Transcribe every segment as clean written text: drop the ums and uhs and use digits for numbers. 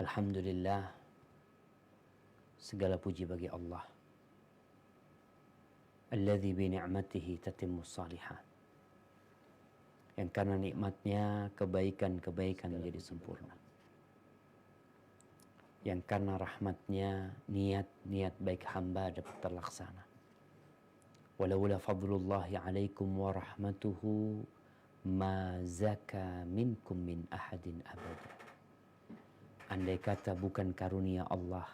Alhamdulillah, segala puji bagi Allah. Alladzi bi ni'matihi tatimmus shalihat. Yang karena nikmatnya kebaikan-kebaikan menjadi sempurna. Yang karena rahmatnya niat-niat baik hamba dapat terlaksana. Walaula fadlullahi alaikum wa rahmatuhu ma zaka minkum min ahadin abada. Andai kata bukan karunia Allah,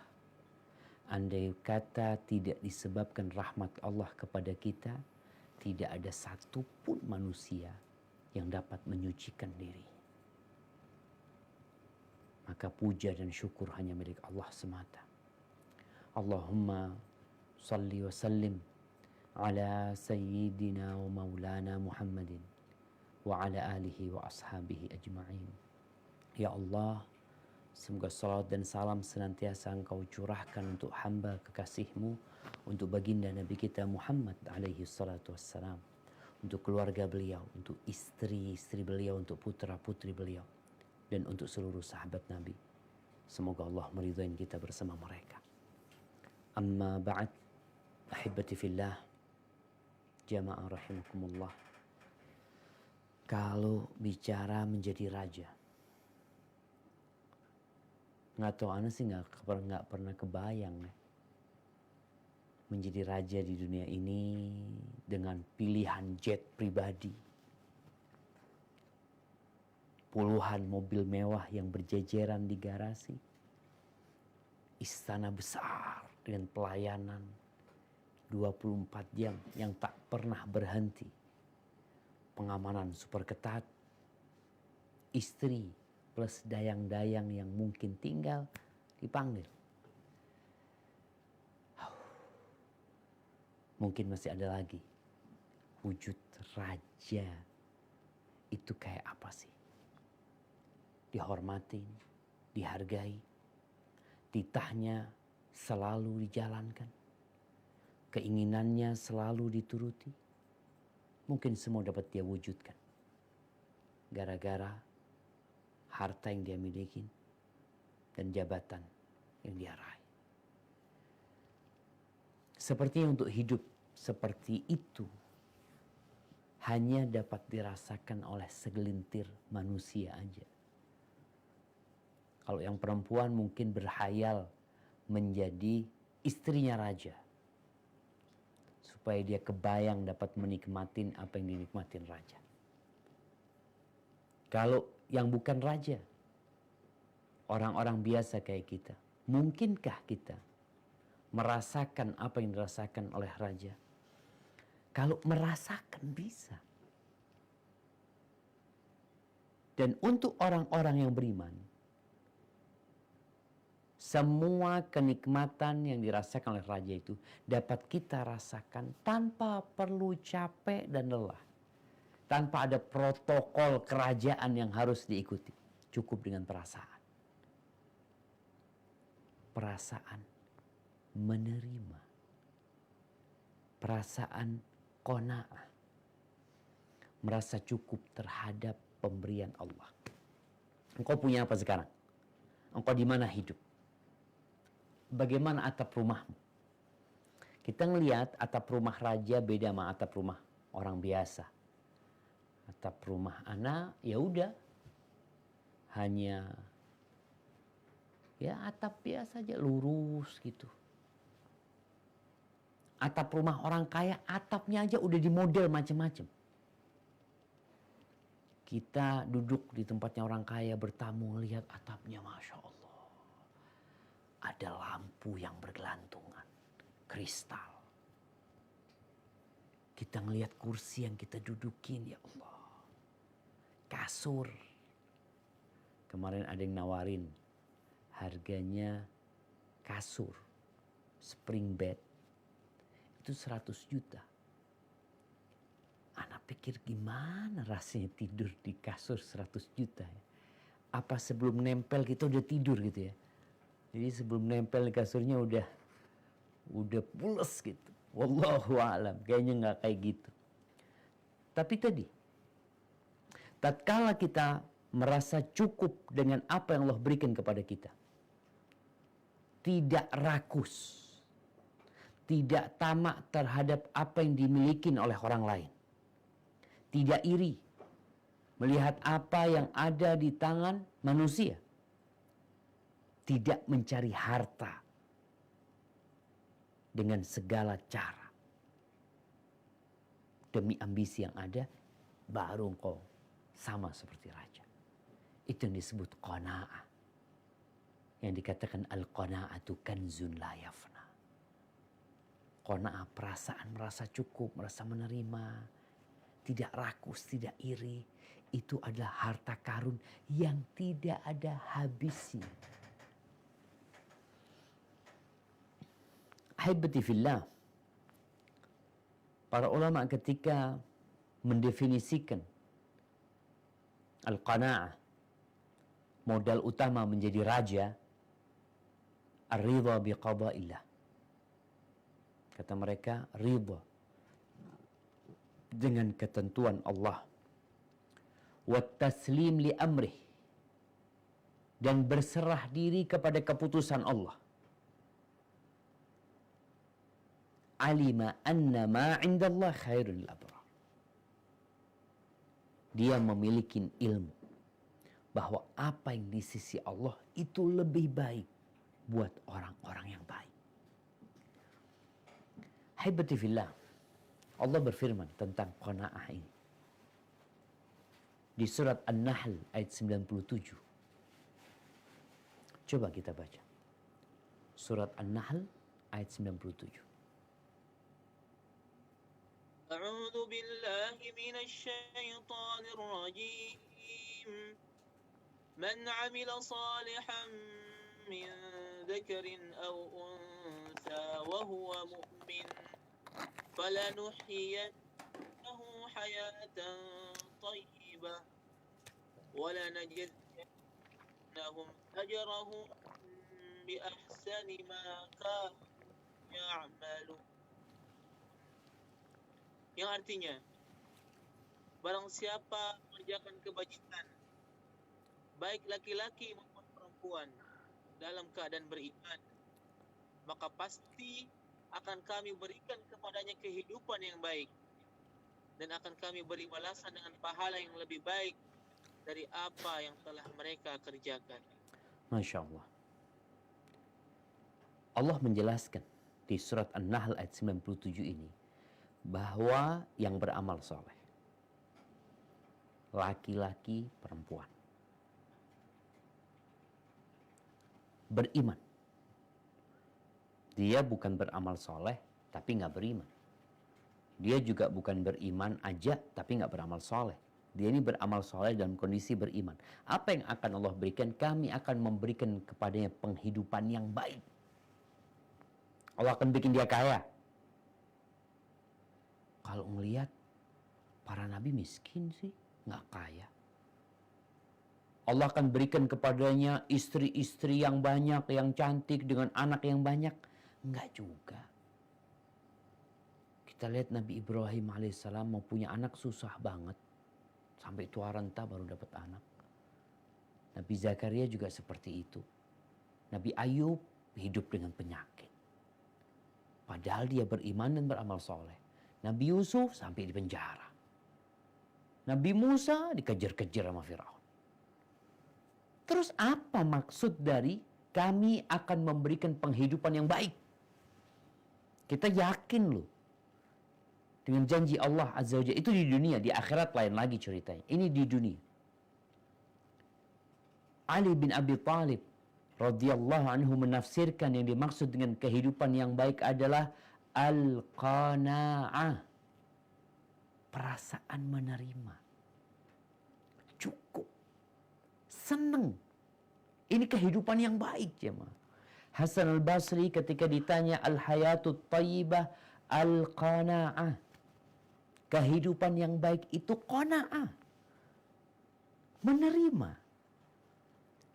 andai kata tidak disebabkan rahmat Allah kepada kita, tidak ada satupun manusia yang dapat menyucikan diri. Maka puja dan syukur hanya milik Allah semata. Allahumma salli wa sallim ala sayyidina wa maulana Muhammadin wa ala alihi wa ashabihi ajma'in. Ya Allah, semoga salat dan salam senantiasa Engkau curahkan untuk hamba kekasih-Mu, untuk baginda Nabi kita Muhammad alaihi salatu wassalam, untuk keluarga beliau, untuk istri-istri beliau, untuk putra-putri beliau, dan untuk seluruh sahabat Nabi. Semoga Allah meridhai kita bersama mereka. Amma ba'd, ahibati fillah, jamaah rahimakumullah. Kalau bicara menjadi raja, nggak tahu, ana sih nggak pernah kebayang ya, menjadi raja di dunia ini dengan pilihan jet pribadi, puluhan mobil mewah yang berjejeran di garasi, istana besar dengan pelayanan 24 jam yang tak pernah berhenti, pengamanan super ketat, istri plus dayang-dayang yang mungkin tinggal dipanggil. Mungkin masih ada lagi. Wujud raja itu kayak apa sih? Dihormatin, dihargai, titahnya selalu dijalankan, keinginannya selalu dituruti. Mungkin semua dapat dia wujudkan gara-gara harta yang dia miliki dan jabatan yang dia raih. Sepertinya untuk hidup seperti itu hanya dapat dirasakan oleh segelintir manusia aja. Kalau yang perempuan mungkin berhayal menjadi istrinya raja, supaya dia kebayang dapat menikmatin apa yang dinikmatin raja. Kalau yang bukan raja, orang-orang biasa kayak kita, mungkinkah kita merasakan apa yang dirasakan oleh raja? Kalau merasakan bisa. Dan untuk orang-orang yang beriman, semua kenikmatan yang dirasakan oleh raja itu dapat kita rasakan tanpa perlu capek dan lelah. Tanpa ada protokol kerajaan yang harus diikuti. Cukup dengan perasaan. Perasaan menerima. Perasaan qanaah. Merasa cukup terhadap pemberian Allah. Engkau punya apa sekarang? Engkau di mana hidup? Bagaimana atap rumahmu? Kita ngelihat atap rumah raja beda sama atap rumah orang biasa. Atap rumah anak ya udah hanya ya atap biasa aja, lurus gitu. Atap rumah orang kaya atapnya aja udah dimodel macam-macam. Kita duduk di tempatnya orang kaya bertamu, lihat atapnya, Masya Allah. Ada lampu yang bergelantungan, kristal. Kita ngelihat kursi yang kita dudukin, ya Allah. Kasur. Kemarin ada yang nawarin, harganya kasur, spring bed, itu 100 juta. Anak pikir gimana rasanya tidur di kasur 100 juta ya. Apa sebelum nempel kita udah tidur gitu ya. Jadi sebelum nempel di kasurnya udah pules gitu. Wallahu a'lam, kayaknya nggak kayak gitu. Tapi tadi, tatkala kita merasa cukup dengan apa yang Allah berikan kepada kita, tidak rakus, tidak tamak terhadap apa yang dimiliki oleh orang lain, tidak iri melihat apa yang ada di tangan manusia, tidak mencari harta dengan segala cara demi ambisi yang ada, baru engkau sama seperti raja. Itu yang disebut qanaah. Yang dikatakan al-qanaatu kanzun la yafna. Qanaah, perasaan merasa cukup, merasa menerima, tidak rakus, tidak iri. Itu adalah harta karun yang tidak ada habisnya. Ahibati fillah, para ulama ketika mendefinisikan al-qanaah, modal utama menjadi raja, ar-ridha biqada'illah. Kata mereka, ridha dengan ketentuan Allah. Wa taslim li amrih, dan berserah diri kepada keputusan Allah. Alima anna ma 'indallah khairul abrar. Dia memiliki ilmu bahwa apa yang di sisi Allah itu lebih baik buat orang-orang yang baik. Haibati fillah, Allah berfirman tentang qanaah ini di surat An-Nahl ayat 97. Coba kita baca. Surat An-Nahl ayat 97. أعوذ بالله من الشيطان الرجيم من عمل صالحا من ذكر أو أنثى وهو مؤمن فلنحيينه حياة طيبة ولنجزينهم أجرهم بأحسن ما كانوا يعملون. Yang artinya, barang siapa mengerjakan kebajikan, baik laki-laki maupun perempuan, dalam keadaan beriman, maka pasti akan kami berikan kepadanya kehidupan yang baik, dan akan kami beri balasan dengan pahala yang lebih baik dari apa yang telah mereka kerjakan. Masya Allah. Allah menjelaskan di surat An-Nahl ayat 97 ini bahwa yang beramal soleh, laki-laki, perempuan, beriman. Dia bukan beramal soleh tapi nggak beriman. Dia juga bukan beriman aja tapi nggak beramal soleh. Dia ini beramal soleh dalam kondisi beriman. Apa yang akan Allah berikan? Kami akan memberikan kepadanya penghidupan yang baik. Allah akan bikin dia kaya. Kalau ngelihat para nabi miskin sih, nggak kaya. Allah akan berikan kepadanya istri-istri yang banyak, yang cantik, dengan anak yang banyak. Enggak juga. Kita lihat Nabi Ibrahim alaihissalam mau punya anak susah banget. Sampai tua renta baru dapat anak. Nabi Zakaria juga seperti itu. Nabi Ayub hidup dengan penyakit. Padahal dia beriman dan beramal soleh. Nabi Yusuf sampai di penjara. Nabi Musa dikejar-kejar sama Firaun. Terus apa maksud dari kami akan memberikan penghidupan yang baik? Kita yakin loh. Dengan janji Allah Azza wa Jalla. Itu di dunia, di akhirat lain lagi ceritanya. Ini di dunia. Ali bin Abi Thalib radhiyallahu anhu menafsirkan yang dimaksud dengan kehidupan yang baik adalah al-qanaah. Perasaan menerima. Cukup. Senang. Ini kehidupan yang baik, jemaah. Hasan al-Basri ketika ditanya al-hayatut thayyibah al-qanaah. Kehidupan yang baik itu qanaah. Menerima.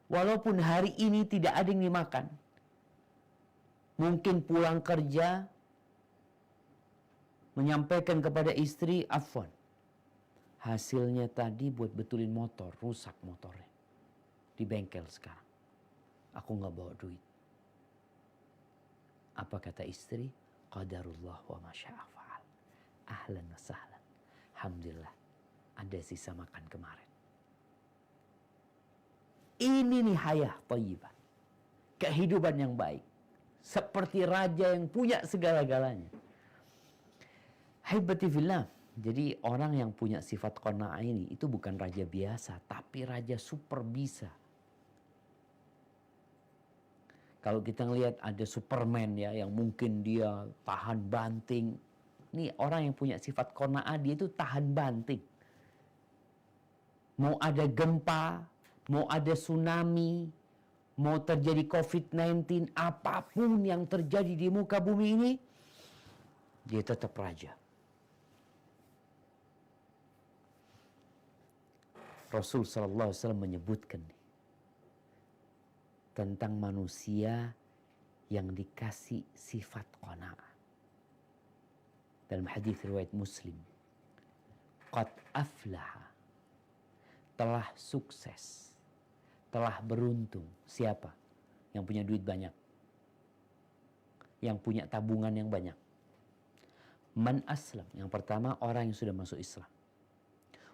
Walaupun hari ini tidak ada yang dimakan. Mungkin pulang kerja menyampaikan kepada istri, afwan, hasilnya tadi buat betulin motor, rusak motornya di bengkel sekarang. Aku nggak bawa duit. Apa kata istri? Qadarullah wa masya'a fa'al. Ahlan wa sahlan. Alhamdulillah, ada sisa makan kemarin. Ini nih hayah thayyibah. Kehidupan yang baik. Seperti raja yang punya segala-galanya. Haibati fillah. Jadi orang yang punya sifat qanaah ini itu bukan raja biasa, tapi raja super bisa. Kalau kita ngelihat ada Superman ya, yang mungkin dia tahan banting. Nih orang yang punya sifat qanaah, dia itu tahan banting. Mau ada gempa, mau ada tsunami, mau terjadi COVID-19, apapun yang terjadi di muka bumi ini, dia tetap raja. Rasul sallallahu alaihi wasallam menyebutkan tentang manusia yang dikasih sifat qanaah. Dalam hadis riwayat Muslim, qad aflaha, telah sukses, telah beruntung. Siapa? Yang punya duit banyak, yang punya tabungan yang banyak. Man aslam, yang pertama orang yang sudah masuk Islam.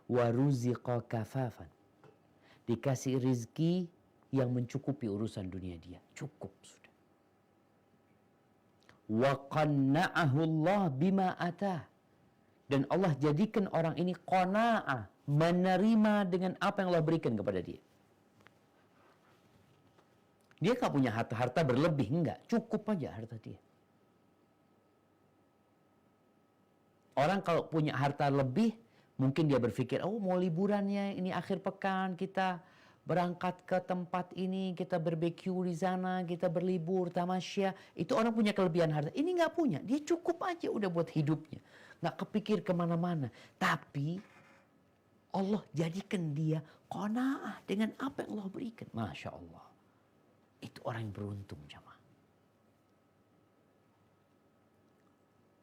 Wa ruziqa kafafan, dikasih rizki yang mencukupi urusan dunia dia, cukup sudah. Wa qanna'ahu Allah bima atah, dan Allah jadikan orang ini qanaah, menerima dengan apa yang Allah berikan kepada dia. Dia gak punya harta berlebih, enggak, cukup aja harta dia. Orang kalau punya harta lebih, mungkin dia berpikir, oh mau liburannya ini akhir pekan, kita berangkat ke tempat ini, kita barbecue di sana, kita berlibur, tamasya. Itu orang punya kelebihan harta. Ini nggak punya, dia cukup aja udah buat hidupnya. Nggak kepikir kemana-mana. Tapi Allah jadikan dia qanaah dengan apa yang Allah berikan. Masya Allah. Itu orang yang beruntung, jamaah.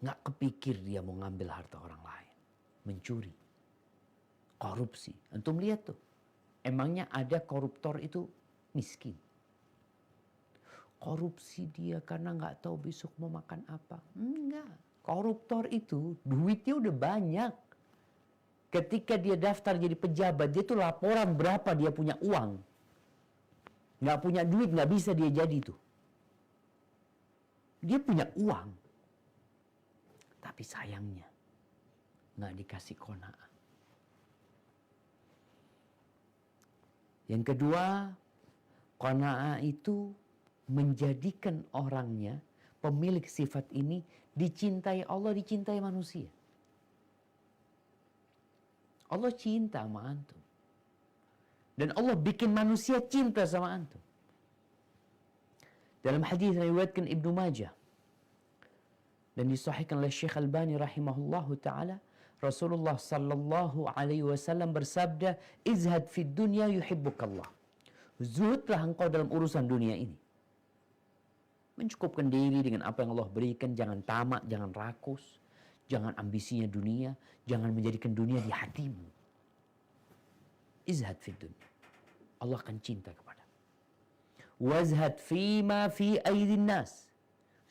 Nggak kepikir dia mau ngambil harta orang lain. Mencuri. Korupsi. Antum lihat tuh. Emangnya ada koruptor itu miskin? Korupsi dia karena nggak tahu besok mau makan apa? Enggak. Koruptor itu duitnya udah banyak. Ketika dia daftar jadi pejabat, dia tuh laporan berapa dia punya uang. Nggak punya duit, nggak bisa dia jadi tuh. Dia punya uang. Tapi sayangnya nggak dikasih qanaah. Yang kedua, qanaah itu menjadikan orangnya, pemilik sifat ini, dicintai Allah, dicintai manusia. Allah cinta sama antum. Dan Allah bikin manusia cinta sama antum. Dalam hadis yang diriwayatkan Ibnu Majah dan disahihkan oleh Syekh Albani rahimahullahu taala, Rasulullah sallallahu alaihi wasallam bersabda, "Izhad fid dunya yuhibbukallah." Zuhudlah engkau dalam urusan dunia ini. Mencukupkan diri dengan apa yang Allah berikan, jangan tamak, jangan rakus, jangan ambisinya dunia, jangan menjadikan dunia di hatimu. Izhad fid dunya. Allah akan cinta kepada. Wazhad fima fi aydin nas.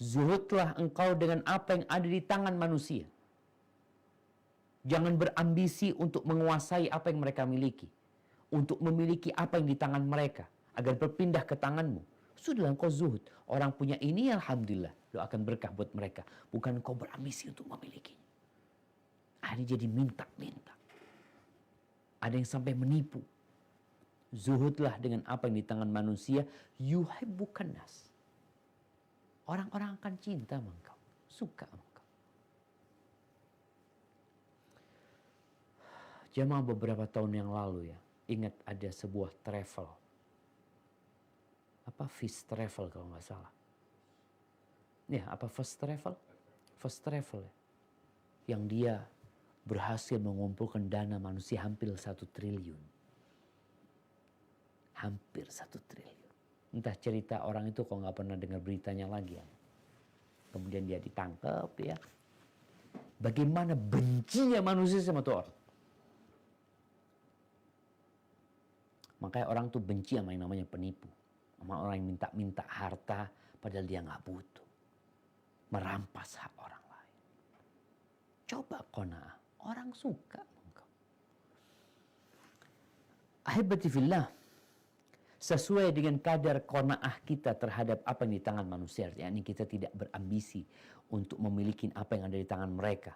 Zuhudlah engkau dengan apa yang ada di tangan manusia. Jangan berambisi untuk menguasai apa yang mereka miliki. Untuk memiliki apa yang di tangan mereka. Agar berpindah ke tanganmu. Sudahlah engkau zuhud. Orang punya ini, alhamdulillah. Lu akan berkah buat mereka. Bukan engkau berambisi untuk memilikinya. Akhirnya jadi minta-minta. Ada yang sampai menipu. Zuhudlah dengan apa yang di tangan manusia. Yuhibbukan nas. Orang-orang akan cinta sama engkau. Suka sama engkau. Jamaah beberapa tahun yang lalu ya, ingat ada sebuah travel. Apa First Travel kalau nggak salah. Ya, apa First Travel? First Travel ya. Yang dia berhasil mengumpulkan dana manusia hampir 1 triliun. Hampir 1 triliun. Entah cerita orang itu kok nggak pernah dengar beritanya lagi ya. Kemudian dia ditangkap ya. Bagaimana bencinya manusia sama tuh orang. Makanya orang tuh benci sama yang namanya penipu. Sama orang yang minta-minta harta padahal dia nggak butuh. merampas hak orang lain. Coba qanaah, orang suka engkau. Ahibati fillah, sesuai dengan kadar qanaah kita terhadap apa yang di tangan manusia, yakni kita tidak berambisi untuk memiliki apa yang ada di tangan mereka.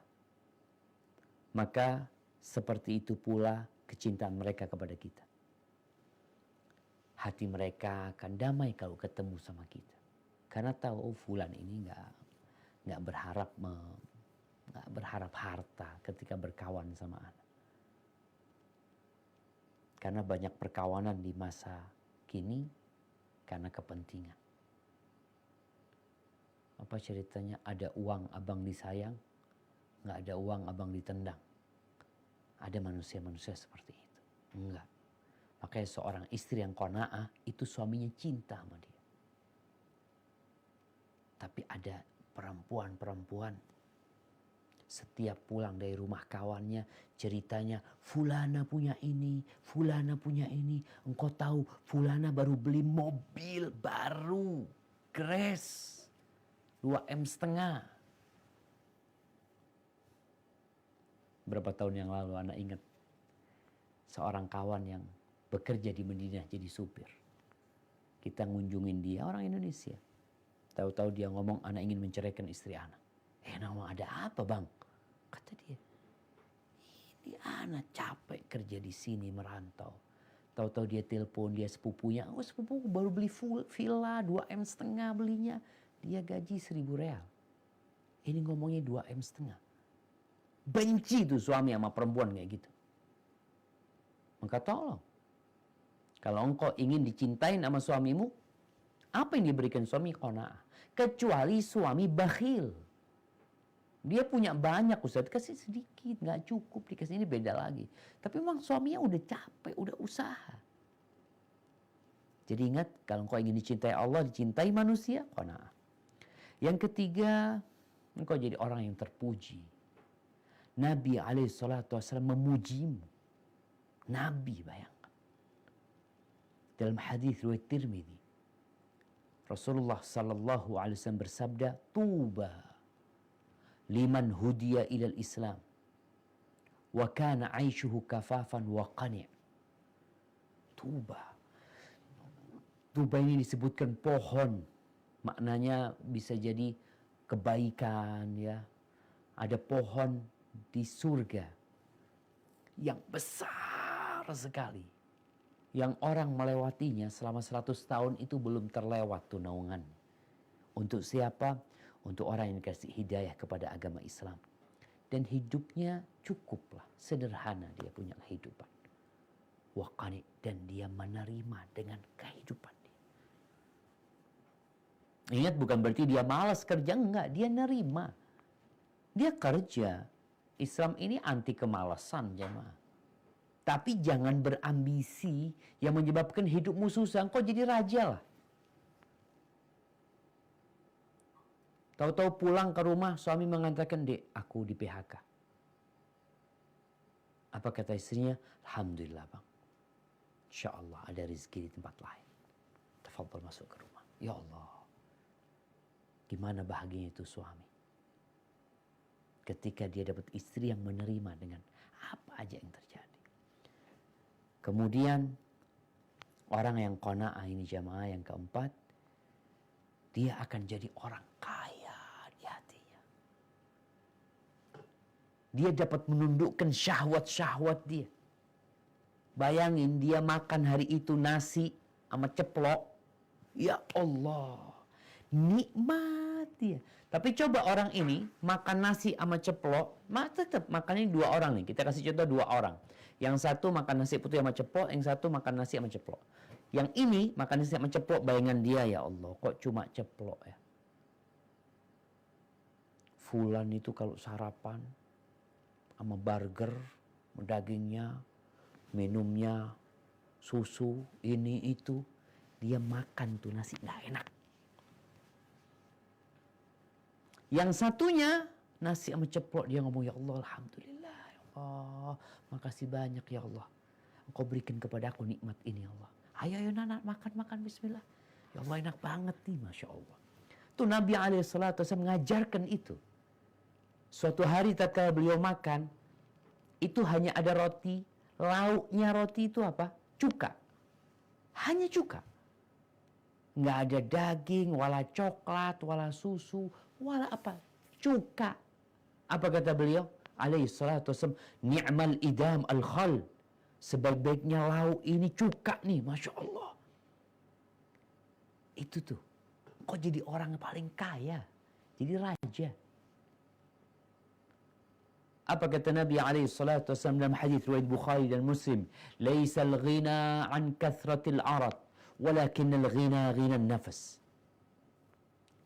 Maka seperti itu pula kecintaan mereka kepada kita. Hati mereka akan damai kalau ketemu sama kita. Karena tahu fulan ini nggak berharap harta ketika berkawan sama anak. Karena banyak perkawanan di masa kini karena kepentingan. Apa ceritanya? Ada uang abang disayang, nggak ada uang abang ditendang. Ada manusia-manusia seperti itu. Enggak. Makanya seorang istri yang qanaah itu suaminya cinta sama dia. Tapi ada perempuan-perempuan setiap pulang dari rumah kawannya ceritanya, fulana punya ini, fulana punya ini. Engkau tahu fulana baru beli mobil baru, Grace, 2,5 M. Berapa tahun yang lalu anak ingat seorang kawan yang bekerja di Madinah jadi supir. Kita ngunjungin dia, orang Indonesia. Tahu-tahu dia ngomong, anak ingin menceraikan istri anak. Nama ada apa bang? Kata dia, ini anak capek kerja di sini merantau. Tahu-tahu dia telepon dia sepupunya, sepupuku baru beli villa 2,5 M belinya. Dia gaji 1.000 real. Ini ngomongnya 2,5 M. Benci tuh suami sama perempuan kayak gitu. Maka tolong, kalau engkau ingin dicintain sama suamimu, apa yang diberikan suami? Qanaah. Kecuali suami bakhil. Dia punya banyak, Ustaz, kasih sedikit, nggak cukup, dikasih ini beda lagi. Tapi memang suaminya udah capek, udah usaha. Jadi ingat, kalau engkau ingin dicintai Allah, dicintai manusia, qanaah. Yang ketiga, engkau jadi orang yang terpuji. Nabi SAW memujimu. Nabi, bayangkan. Dalam hadis riwayat Tirmidzi, Rasulullah SAW bersabda, Tuba liman hudiya ilal Islam wa kana aishuhu kafafan wa qani'. Tuba. Tuba ini disebutkan pohon. Maknanya bisa jadi kebaikan, ya. Ada pohon di surga yang besar sekali, yang orang melewatinya selama 100 tahun itu belum terlewat tuh naungan. Untuk siapa? Untuk orang yang dikasih hidayah kepada agama Islam. Dan hidupnya cukuplah, sederhana dia punya kehidupan. Waqani, dan dia menerima dengan kehidupan dia. Ingat, bukan berarti dia malas kerja, enggak, dia nerima. Dia kerja. Islam ini anti kemalasan, jemaah. Tapi jangan berambisi yang menyebabkan hidupmu susah. Engkau jadi raja lah. Tahu-tahu pulang ke rumah, suami mengatakan, Dek, aku di PHK. Apa kata istrinya? Alhamdulillah bang. Insya Allah ada rezeki di tempat lain. Tafadhal masuk ke rumah. Ya Allah. Gimana bahagianya itu suami. Ketika dia dapat istri yang menerima dengan apa aja yang terjadi. Kemudian orang yang qanaah ini jamaah yang keempat, dia akan jadi orang kaya di hatinya. Dia dapat menundukkan syahwat-syahwat dia. Bayangin dia makan hari itu nasi sama ceplok. Ya Allah, nikmat dia. Tapi coba orang ini makan nasi sama ceplok, tetap makannya 2 orang nih. Kita kasih contoh 2 orang. Yang satu makan nasi putih sama ceplok, yang satu makan nasi sama ceplok. Yang ini makan nasi sama ceplok, bayangan dia, ya Allah, kok cuma ceplok ya. Fulan itu kalau sarapan sama burger, dagingnya, minumnya, susu, ini itu, dia makan tuh nasi nggak enak. Yang satunya nasi sama ceplok, dia ngomong, ya Allah, alhamdulillah, ya Allah, makasih banyak ya Allah, Engkau berikan kepada aku nikmat ini ya Allah. Ayo ayo Nana, makan bismillah. Ya Allah, enak banget nih, Masya Allah. waktu Nabi SAW mengajarkan itu. Suatu hari tatkala beliau makan, itu hanya ada roti, lauknya roti itu apa? Cuka. Hanya cuka. Nggak ada daging, wala coklat, wala susu, wala apa. Cuka. Apa kata beliau? Alaihi salatu wassalam, ni'mal idam al-khal. Sebaik-baiknya lauk ini cuka nih, Masya Allah. Itu tuh. Kok jadi orang paling kaya? Jadi raja. Apa kata Nabi SAW dalam hadis riwayat Bukhari dan Muslim? Laisal ghina an kathratil arad, walakinnal ghina ghina nafas.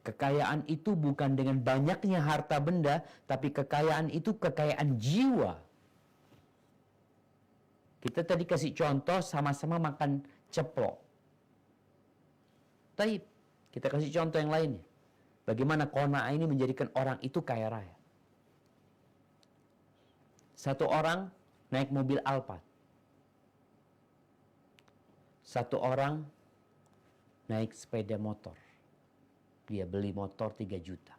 Kekayaan itu bukan dengan banyaknya harta benda, tapi kekayaan itu kekayaan jiwa. Kita tadi kasih contoh sama-sama makan ceplok. Taib, kita kasih contoh yang lainnya. Bagaimana qanaah ini menjadikan orang itu kaya raya. Satu orang naik mobil Alphard. Satu orang naik sepeda motor. Dia beli motor 3 juta.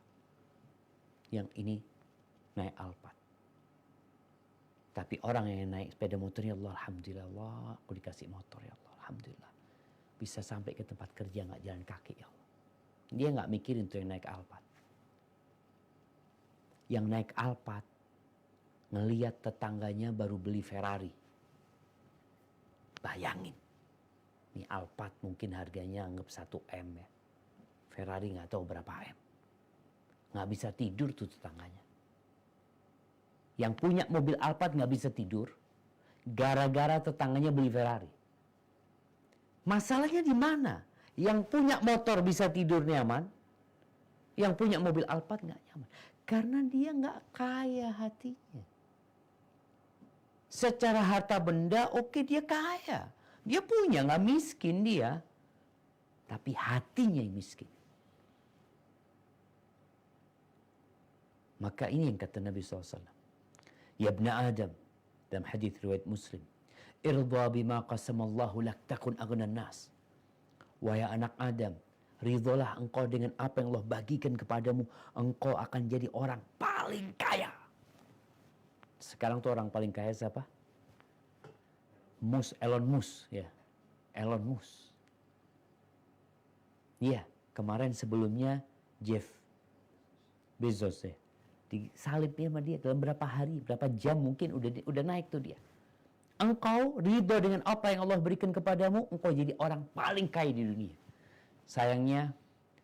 Yang ini naik Alphard. Tapi orang yang naik sepeda motor, ya Allah, Alhamdulillah, Allah, aku dikasih motor, ya Allah, Alhamdulillah. Bisa sampai ke tempat kerja nggak jalan kaki, ya Allah. Dia nggak mikirin tuh yang naik Alphard. Yang naik Alphard ngelihat tetangganya baru beli Ferrari. Bayangin. Ini Alphard mungkin harganya anggap 1 M ya. Ferrari nggak tahu berapa M. Nggak bisa tidur tuh tetangganya. Yang punya mobil Alphard nggak bisa tidur. Gara-gara tetangganya beli Ferrari. Masalahnya di mana? Yang punya motor bisa tidur nyaman. Yang punya mobil Alphard nggak nyaman. Karena dia nggak kaya hatinya. Secara harta benda, oke, dia kaya. Dia punya, nggak miskin dia. Tapi hatinya yang miskin. Maka ini yang kata Nabi SAW. Ya ibna Adam, dalam hadis riwayat Muslim. Irda bima qasamallahu lak takun aghnan nas. Wahai anak Adam, ridholah engkau dengan apa yang Allah bagikan kepadamu. Engkau akan jadi orang paling kaya. Sekarang tuh orang paling kaya siapa? Elon Musk, ya. Elon Musk. Iya, kemarin sebelumnya Jeff Bezos ya. Disalibnya sama dia dalam berapa hari, berapa jam mungkin udah naik tuh dia. Engkau ridho dengan apa yang Allah berikan kepadamu, engkau jadi orang paling kaya di dunia. Sayangnya,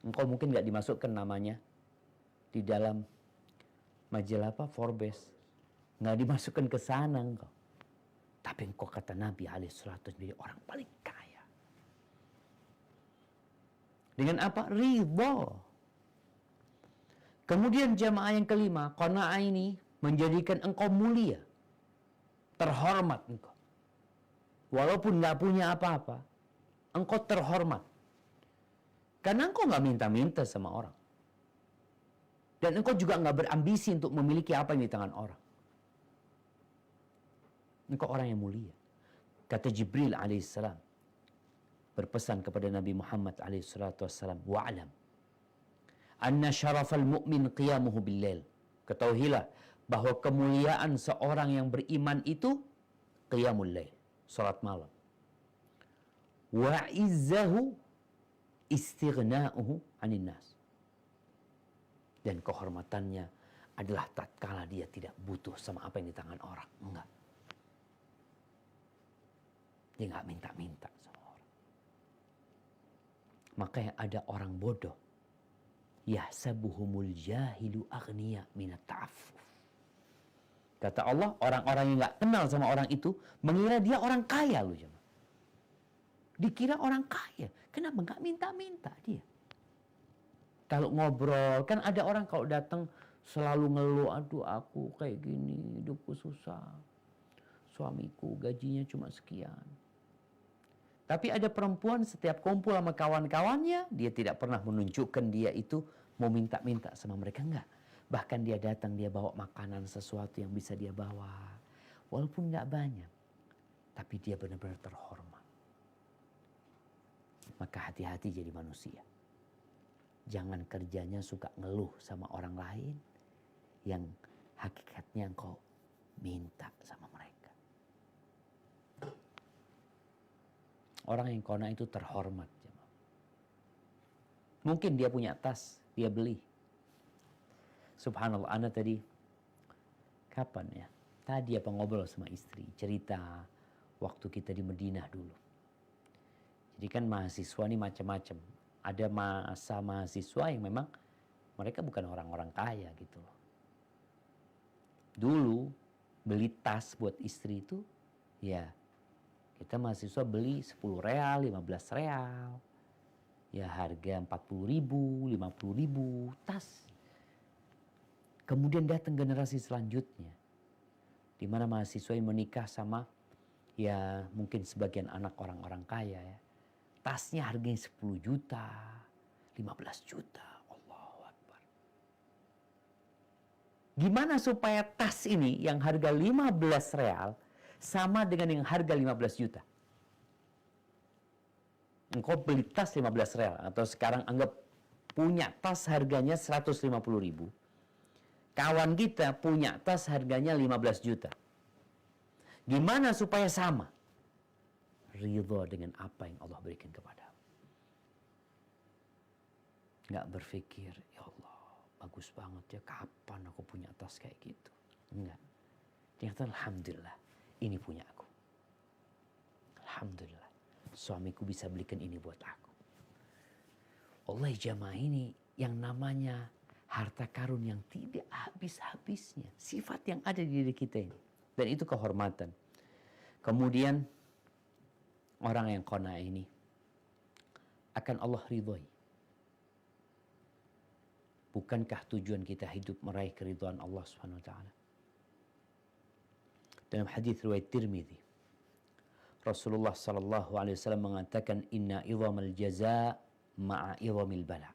engkau mungkin nggak dimasukkan namanya di dalam majalah Forbes. Nggak dimasukkan ke sana engkau. Tapi engkau kata Nabi SAW jadi orang paling kaya. Dengan apa? Ridho. Kemudian jamaah yang kelima, qanaah ini menjadikan engkau mulia. Terhormat engkau. Walaupun nggak punya apa-apa, engkau terhormat. Karena engkau nggak minta-minta sama orang. Dan engkau juga nggak berambisi untuk memiliki apa yang di tangan orang. Engkau orang yang mulia. Kata Jibril alaihissalam berpesan kepada Nabi Muhammad alaihissalam, wa'alam anna syarafal mu'min qiyamuhu bil-lail. Ketahuilah bahwa kemuliaan seorang yang beriman itu qiyamul lail, salat malam. Wa izzahu istighna'uhu 'anil nas. Dan kehormatannya adalah tatkala dia tidak butuh sama apa yang di tangan orang. Enggak. Dia nggak minta-minta sama orang. Makanya ada orang bodoh. Yahsabuhumul jahilu aghniya minat ta'affuf. Kata Allah, orang-orang yang nggak kenal sama orang itu mengira dia orang kaya loh. Dikira orang kaya. Kenapa nggak minta-minta dia? Kalau ngobrol, kan ada orang kalau datang selalu ngeluh, aduh aku kayak gini, hidupku susah. Suamiku gajinya cuma sekian. Tapi ada perempuan setiap kumpul sama kawan-kawannya, dia tidak pernah menunjukkan dia itu mau minta-minta sama mereka, enggak. Bahkan dia datang, dia bawa makanan sesuatu yang bisa dia bawa. Walaupun enggak banyak. Tapi dia benar-benar terhormat. Maka hati-hati jadi manusia. Jangan kerjanya suka ngeluh sama orang lain yang hakikatnya engkau minta sama mereka. Orang yang qana itu terhormat. Mungkin dia punya tas, dia beli. Subhanallah, ana tadi kapan ya? Tadi apa ngobrol sama istri, cerita waktu kita di Madinah dulu. Jadi kan mahasiswa ini macam-macam. Ada masa mahasiswa yang memang mereka bukan orang-orang kaya gitu loh. Dulu beli tas buat istri itu ya kita mahasiswa beli 10 real, 15 real. Ya harga 40.000, 50.000 tas. Kemudian datang generasi selanjutnya, di mana mahasiswa yang menikah sama ya mungkin sebagian anak orang-orang kaya ya. Tasnya harganya 10 juta, 15 juta. Allahu Akbar. Gimana supaya tas ini yang harga 15 real sama dengan yang harga 15 juta? Engkau beli tas 15 real atau sekarang anggap punya tas harganya 150.000. Kawan kita punya tas harganya 15 juta. Gimana supaya sama? Ridho dengan apa yang Allah berikan kepada. Nggak berpikir, ya Allah bagus banget ya, kapan aku punya tas kayak gitu. Enggak. Ternyata alhamdulillah ini punya aku. Alhamdulillah suamiku bisa belikan ini buat aku. Allah jamaah, ini yang namanya harta karun yang tidak habis-habisnya. Sifat yang ada di diri kita ini. Dan itu kehormatan. Kemudian orang yang qana ini akan Allah ridhoi. Bukankah tujuan kita hidup meraih keridhaan Allah Subhanahu wa taala? Dalam hadis riwayat Tirmidzi, Rasulullah sallallahu alaihi wasallam mengatakan inna idhamal jazaa ma'a idhamil bala.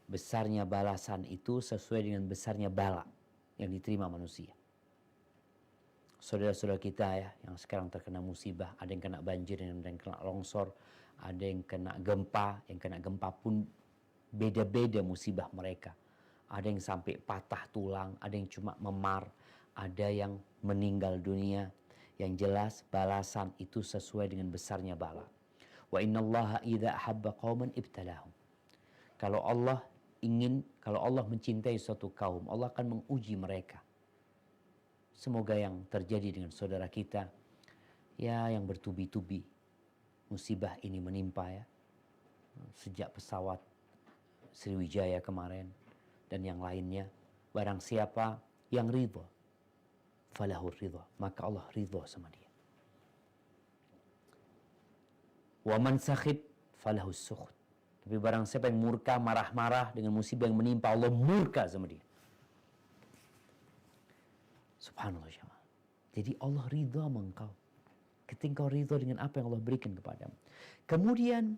Besarnya balasan itu sesuai dengan besarnya bala yang diterima manusia. Saudara-saudara kita ya yang sekarang terkena musibah, ada yang kena banjir, ada yang kena longsor, ada yang kena gempa, yang kena gempa pun beda-beda musibah mereka. Ada yang sampai patah tulang, ada yang cuma memar, ada yang meninggal dunia. Yang jelas balasan itu sesuai dengan besarnya bala. Wa innallaha idza ahabba qauman ibtalahum. Kalau Allah mencintai suatu kaum, Allah akan menguji mereka. Semoga yang terjadi dengan saudara kita ya yang bertubi-tubi musibah ini menimpa ya. Sejak pesawat Sriwijaya kemarin dan yang lainnya, barang siapa yang ridha falahur ridha, maka Allah ridha sama dia. Wa man sakhit falahus sukhut. Tapi barang siapa yang murka, marah-marah dengan musibah yang menimpa, Allah murka sama dia. Subhanallah jemaah. Jadi Allah ridha sama engkau ketika kau ridha dengan apa yang Allah berikan kepadamu. Kemudian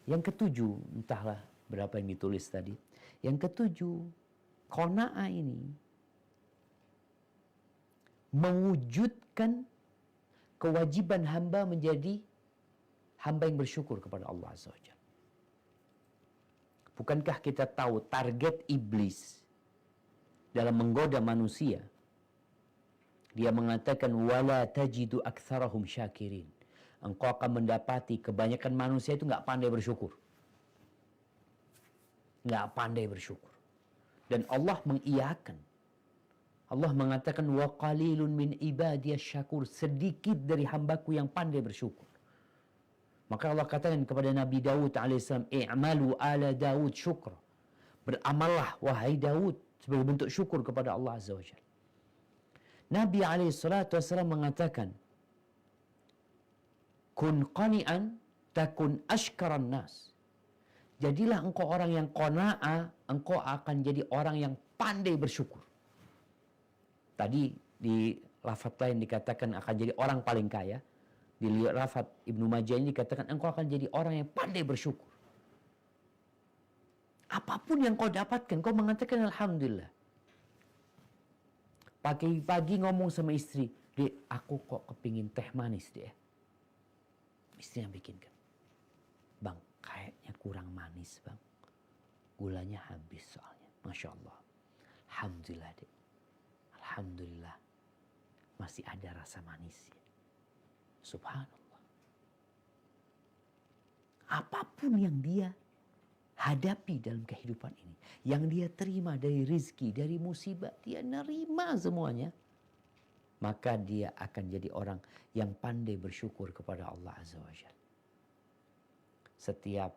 yang ketujuh, entahlah berapa yang ditulis tadi. Yang ketujuh, qanaah ini mewujudkan kewajiban hamba menjadi hamba yang bersyukur kepada Allah Azza wa Jalla. Bukankah kita tahu target iblis dalam menggoda manusia? Dia mengatakan wala tajidu aktsarahum syakirin. Engkau akan mendapati kebanyakan manusia itu nggak pandai bersyukur. Nggak pandai bersyukur. Dan Allah mengiyakan. Allah mengatakan wa qalilun min ibadiyas syakur. Sedikit dari hambaku yang pandai bersyukur. Maka Allah katakan kepada Nabi Daud alaihissalam, i'malu ala Daud syukra. Beramallah wahai Daud sebagai bentuk syukur kepada Allah Azza wa Jalla. Nabi alaihissalam mengatakan, kun qani'an takun ashkaran nas. Jadilah engkau orang yang qana'a, engkau akan jadi orang yang pandai bersyukur. Tadi di lafaz lain dikatakan akan jadi orang paling kaya. Di lafaz Ibnu Majah ini dikatakan engkau akan jadi orang yang pandai bersyukur. Apapun yang kau dapatkan, kau mengatakan alhamdulillah. Pagi-pagi ngomong sama istri, Dek, aku kok kepingin teh manis, Dek. Istri yang bikinkan. Bang, kayaknya kurang manis, Bang. Gulanya habis soalnya. Masya Allah. Alhamdulillah dek. Alhamdulillah. Masih ada rasa manisnya. Subhanallah. Apapun yang dia hadapi dalam kehidupan ini. Yang dia terima dari rizki, dari musibah. Dia nerima semuanya. Maka dia akan jadi orang yang pandai bersyukur kepada Allah Azza wa Jalla. Setiap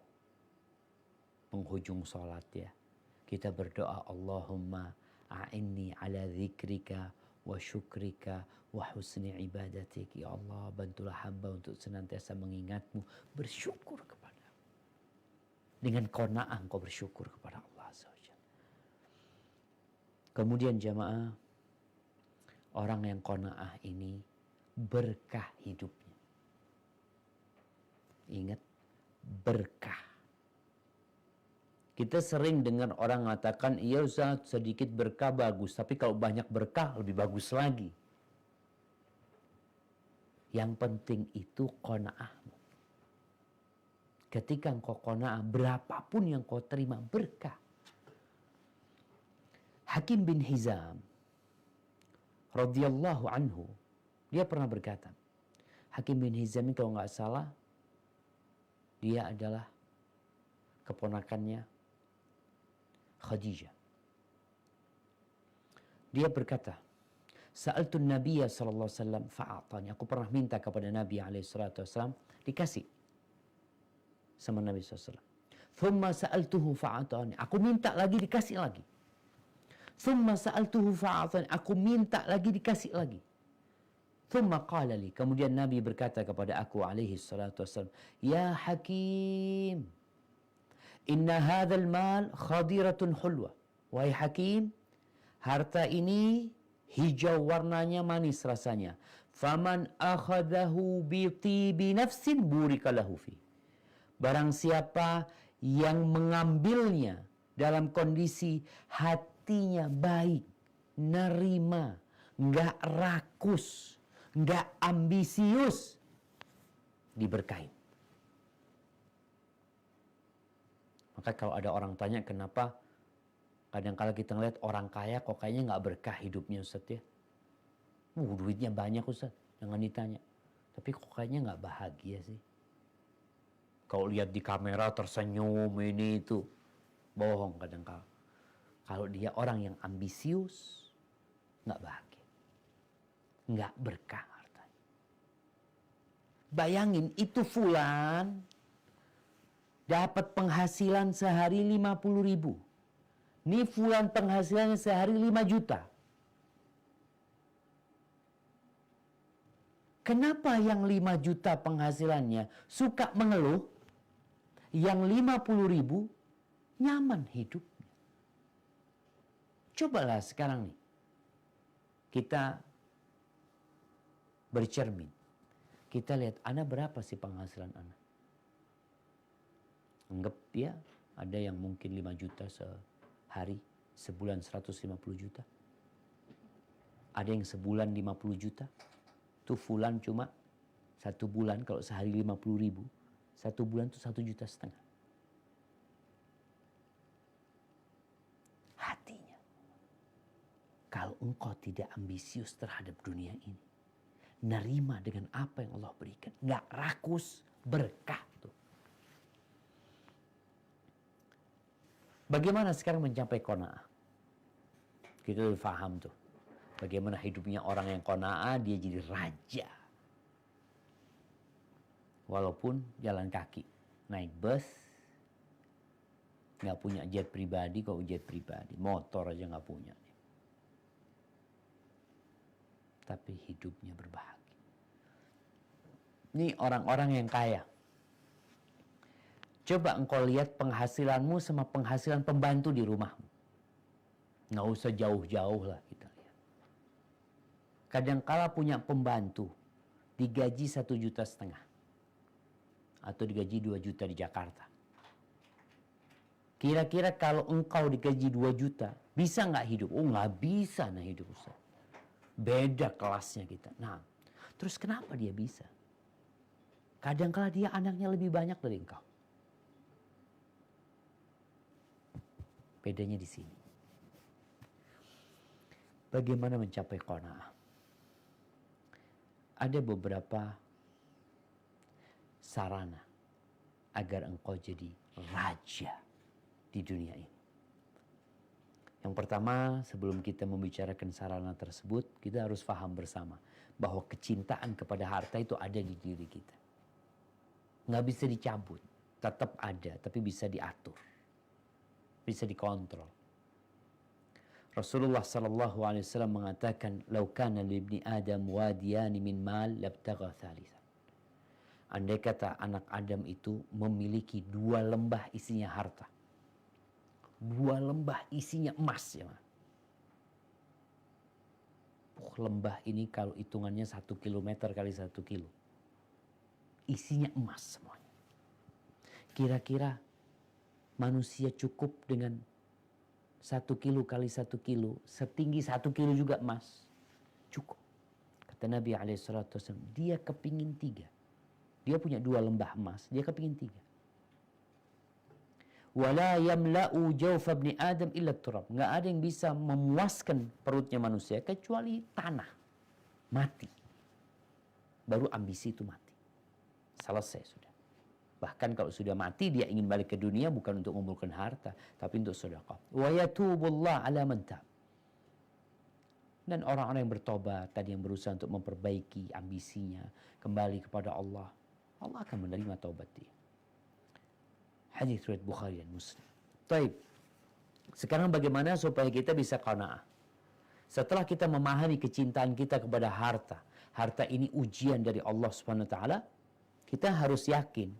penghujung salat ya, kita berdoa, Allahumma a'inni ala dzikrika wa syukrika wa husni ibadatik. Ya Allah, bantulah hamba untuk senantiasa mengingatmu, bersyukur kepada. Dengan qanaah engkau bersyukur kepada Allah Azza wa Jalla. Kemudian jamaah, orang yang qanaah ini berkah hidupnya. Ingat, berkah. Kita sering dengar orang mengatakan, iya Ustaz, sedikit berkah bagus, tapi kalau banyak berkah lebih bagus lagi. Yang penting itu qanaahmu. Ketika engkau qanaah, berapapun yang kau terima berkah. Hakim bin Hizam radhiyallahu anhu, dia pernah berkata, Hakim bin Hizam ini kalau nggak salah, dia adalah keponakannya Khadijah. Dia berkata, Sa'altun Nabiya sallallahu alaihi wasallam fa'atani. Aku pernah minta kepada Nabi alaihi salatu wasallam, dikasih sama Nabi SAW. Thumma sa'altuhu fa'atani. Aku minta lagi, dikasih lagi. Thumma sa'altuhu fa'atani. Aku minta lagi, dikasih lagi. Thumma qala li. Kemudian Nabi berkata kepada aku alaihi salatu wasallam, Ya Hakim, inna hadzal mal khadiratun hulwa. Wahai Hakim, harta ini hijau warnanya, manis rasanya. Faman akhadahu bi tibi nafsin burika lahu fi. Barang siapa yang mengambilnya dalam kondisi hatinya baik, nerima, enggak rakus, enggak ambisius, diberkahi. Maka kalau ada orang tanya kenapa kadang-kala kita ngeliat orang kaya kok kayaknya nggak berkah hidupnya Ustaz ya. Duitnya banyak Ustaz, jangan ditanya. Tapi kok kayaknya nggak bahagia sih. Kalau lihat di kamera tersenyum ini itu, bohong kadang-kala. Kalau dia orang yang ambisius, nggak bahagia, nggak berkah hartanya. Bayangin itu fulan dapat penghasilan sehari 50.000. Ini fulan penghasilannya sehari 5 juta. Kenapa yang 5 juta penghasilannya suka mengeluh? Yang 50.000 nyaman hidupnya. Cobalah sekarang nih, kita bercermin. Kita lihat, Ana berapa sih penghasilan Ana? Anggap ya, ada yang mungkin 5 juta sehari, sebulan 150 juta. Ada yang sebulan 50 juta. Itu fulan cuma satu bulan, kalau sehari 50.000, satu bulan itu 1,5 juta. Hatinya. Kalau engkau tidak ambisius terhadap dunia ini, nerima dengan apa yang Allah berikan, nggak rakus, berkah tuh. Bagaimana sekarang mencapai qanaah? Kita udah paham tuh. Bagaimana hidupnya orang yang qanaah, dia jadi raja. Walaupun jalan kaki, naik bus, nggak punya jet pribadi, kok jet pribadi, motor aja nggak punya. Tapi hidupnya berbahagia. Ini orang-orang yang kaya. Coba engkau lihat penghasilanmu sama penghasilan pembantu di rumahmu. Nggak usah jauh-jauh lah kita lihat. Kadangkala punya pembantu digaji 1,5 juta. Atau digaji 2 juta di Jakarta. Kira-kira kalau engkau digaji 2 juta, bisa nggak hidup? Oh nggak bisa nah hidup Ustaz. Beda kelasnya kita. Nah, terus kenapa dia bisa? Kadangkala dia anaknya lebih banyak dari engkau. Bedanya di sini. Bagaimana mencapai qanaah? Ada beberapa sarana agar engkau jadi raja di dunia ini. Yang pertama, sebelum kita membicarakan sarana tersebut, kita harus paham bersama bahwa kecintaan kepada harta itu ada di diri kita. Nggak bisa dicabut, tetap ada, tapi bisa diatur, bisa dikontrol. Rasulullah sallallahu alaihi wasallam mengatakan, "Lau kana li ibni Adam wadiyani min mal labtagha thalithan." Andai kata anak Adam itu memiliki 2 lembah isinya harta. 2 lembah isinya emas ya. Lembah ini kalau hitungannya 1 kilometer kali 1 kilo. Isinya emas semuanya. Kira-kira manusia cukup dengan 1 kilo kali 1 kilo, setinggi 1 kilo juga emas. Cukup. Kata Nabi SAW, dia kepingin 3. Dia punya 2 lembah emas, dia kepingin 3. Wala yamla'u jawfa ibni Adam illa turab. Nggak ada yang bisa memuaskan perutnya manusia kecuali tanah. Mati. Baru ambisi itu mati. Selesai sudah. Bahkan kalau sudah mati dia ingin balik ke dunia bukan untuk mengumpulkan harta, tapi untuk sedekah. Wa yatubullah ala man tab. Dan orang-orang yang bertobat tadi yang berusaha untuk memperbaiki ambisinya, kembali kepada Allah, Allah akan menerima taubat dia. Hadis riwayat Bukhari dan Muslim. Baik. Sekarang bagaimana supaya kita bisa qanaah? Setelah kita memahami kecintaan kita kepada harta, harta ini ujian dari Allah Subhanahu wa taala, kita harus yakin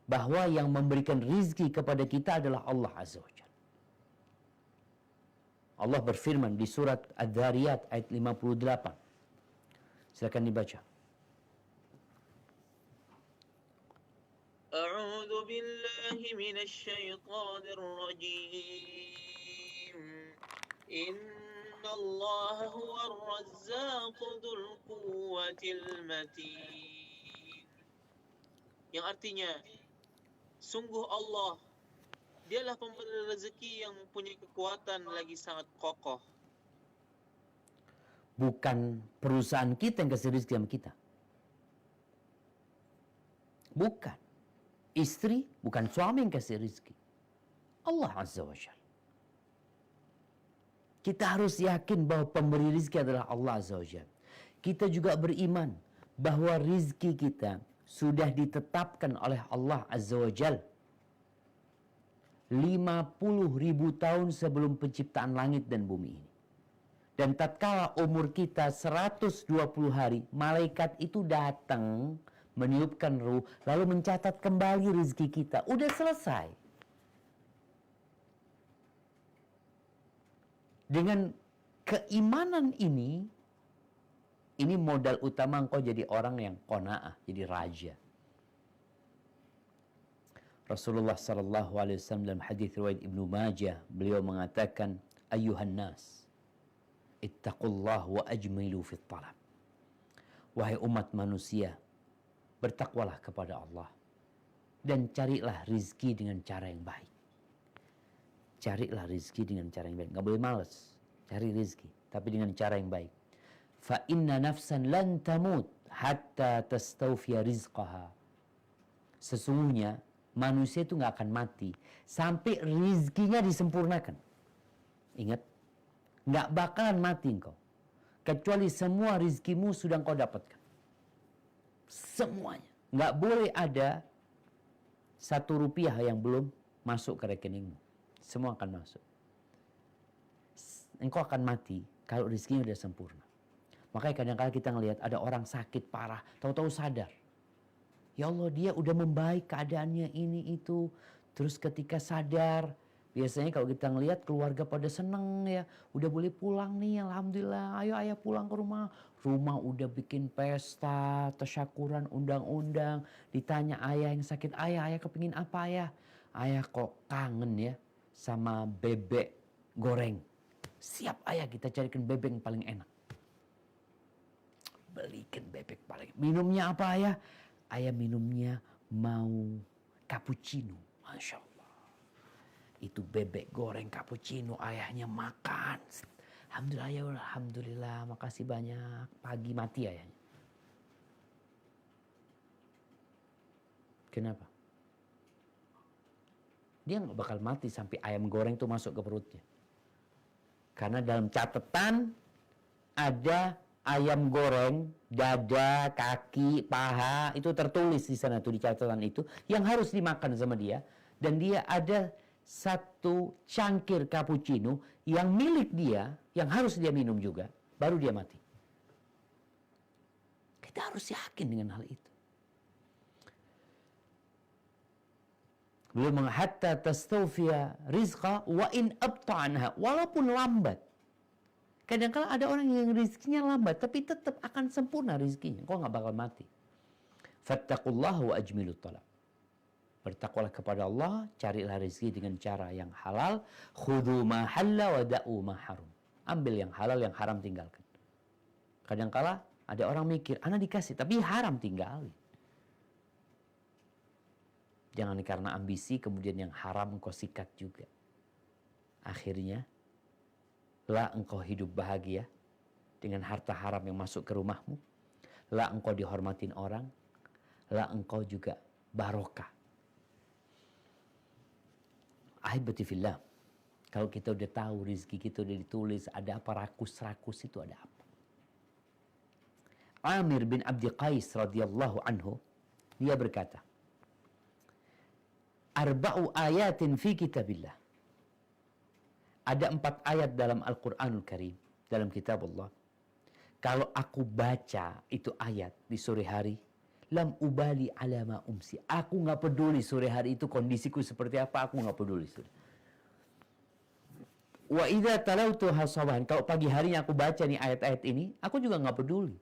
bahwa yang memberikan rizki kepada kita adalah Allah Azza wa Jalla. Allah berfirman di surat Adz-Dzariyat ayat 58. Silakan dibaca. A'udzu billahi minasy syaithanir rajim. Innallaha huwar razzaqu dzul quwwatil matin. Yang artinya, sungguh Allah, dialah pemberi rezeki yang mempunyai kekuatan lagi sangat kokoh. Bukan perusahaan kita yang kasih rezeki sama kita. Bukan. Istri, bukan suami yang kasih rezeki. Allah Azza wa Jalla. Kita harus yakin bahwa pemberi rezeki adalah Allah Azza wa Jalla. Kita juga beriman bahwa rezeki kita sudah ditetapkan oleh Allah Azza wa Jal 50.000 tahun sebelum penciptaan langit dan bumi ini. Dan tatkala umur kita 120 hari, malaikat itu datang meniupkan ruh, lalu mencatat kembali rezeki kita. Udah selesai. Dengan keimanan ini modal utama engkau jadi orang yang qanaah, jadi raja. Rasulullah sallallahu alaihi wasallam dalam hadis riwayat Ibnu Majah, beliau mengatakan, "Ayyuhan nas, ittaqullah wa ajmilu fit talab." Wahai umat manusia, bertakwalah kepada Allah dan carilah rizki dengan cara yang baik. Carilah rizki dengan cara yang baik. Nggak boleh malas cari rizki, tapi dengan cara yang baik. Fa inna nafsan lan tamut hatta tastawfiya rizqaha. Sesungguhnya manusia itu nggak akan mati sampai rizkinya disempurnakan. Ingat, nggak bakalan mati engkau kecuali semua rizkimu sudah engkau dapatkan. Semuanya. Nggak boleh ada 1 rupiah yang belum masuk ke rekeningmu. Semua akan masuk. Engkau akan mati kalau rizkinya sudah sempurna. Makanya kadang-kadang kita ngelihat ada orang sakit parah, tahu-tahu sadar. Ya Allah, dia udah membaik keadaannya ini itu. Terus ketika sadar, biasanya kalau kita ngelihat keluarga pada seneng ya, udah boleh pulang nih, alhamdulillah. Ayo ayah pulang ke rumah. Rumah udah bikin pesta, tasyakuran, undang-undang. Ditanya ayah yang sakit, ayah kepingin apa ayah? Ayah kok kangen ya sama bebek goreng. Siap ayah, kita carikan bebek yang paling enak. Belikan bebek paling. Minumnya apa ayah? Ayah minumnya mau cappuccino. Masya Allah. Itu bebek goreng cappuccino ayahnya makan. Alhamdulillah ya Allah, alhamdulillah, makasih banyak. Pagi mati ayahnya. Kenapa? Dia nggak bakal mati sampai ayam goreng itu masuk ke perutnya. Karena dalam catatan ada ayam goreng, dada, kaki, paha, itu tertulis di sana tuh di catatan itu yang harus dimakan sama dia. Dan dia ada satu cangkir cappuccino yang milik dia, yang harus dia minum juga, baru dia mati. Kita harus yakin dengan hal itu. Beliau hatta tastawfiya rizqa wa in abta anha, walaupun lambat. Kadang-kadang ada orang yang rizkinya lambat tapi tetap akan sempurna rizkinya, kok nggak bakal mati. Fattaqullaha wa ajmilut talab. Bertakwalah kepada Allah, carilah rezeki dengan cara yang halal. Khudhu ma halla wa da'u ma haram. Ambil yang halal, yang haram tinggalkan. Kadang-kala ada orang mikir, ana dikasih tapi haram tinggalin. Jangan karena ambisi kemudian yang haram engkau sikat juga. Akhirnya, lah engkau hidup bahagia dengan harta haram yang masuk ke rumahmu. Lah engkau dihormatin orang. Lah engkau juga barokah. Ahibati fillah. Kalau kita udah tahu rezeki kita udah ditulis, ada apa rakus-rakus itu ada apa. Amir bin Abdi Qais radhiyallahu anhu, dia berkata, Arba'u ayatin fi kitabillah. Ada 4 ayat dalam Al-Quranul Karim, dalam kitab Allah. Kalau aku baca itu ayat di sore hari, lam ubali ala ma umsi. Aku nggak peduli sore hari itu kondisiku seperti apa, aku nggak peduli. Wa idza talautuha sabahan. Kalau pagi harinya aku baca nih ayat-ayat ini, aku juga nggak peduli.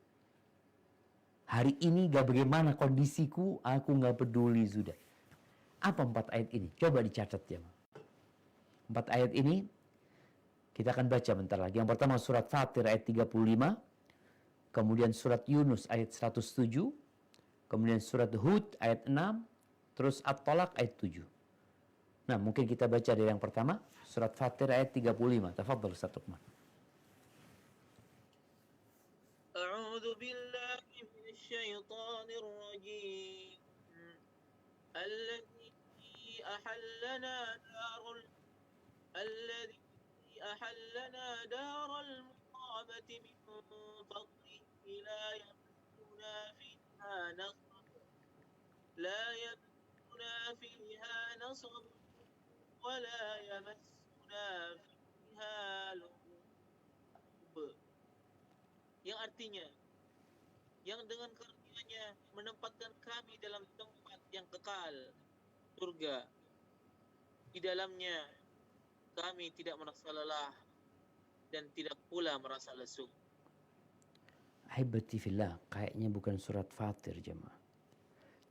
Hari ini gak bagaimana kondisiku, aku nggak peduli sudah. Apa 4 ayat ini? Coba dicatat ya. 4 ayat ini kita akan baca bentar lagi. Yang pertama surat Fatir ayat 35, kemudian surat Yunus ayat 107, kemudian surat Hud ayat 6, terus At-Talaq ayat 7. Nah, mungkin kita baca dari yang pertama, surat Fatir ayat 35. Tafadhal Ustaz Luqman. A'udzu billahi minasyaitonir rajim. Alladzi ahallana daral muqamati min fadlihi la yamsuna fiha nasab wa la yamassuna fiha lughub. Yang artinya, yang dengan karunia-Nya menempatkan kami dalam tempat yang kekal, surga. Di dalamnya kami tidak merasa lelah dan tidak pula merasa lesu. Ahibati fillah, kayaknya bukan surat Fatir jemaah.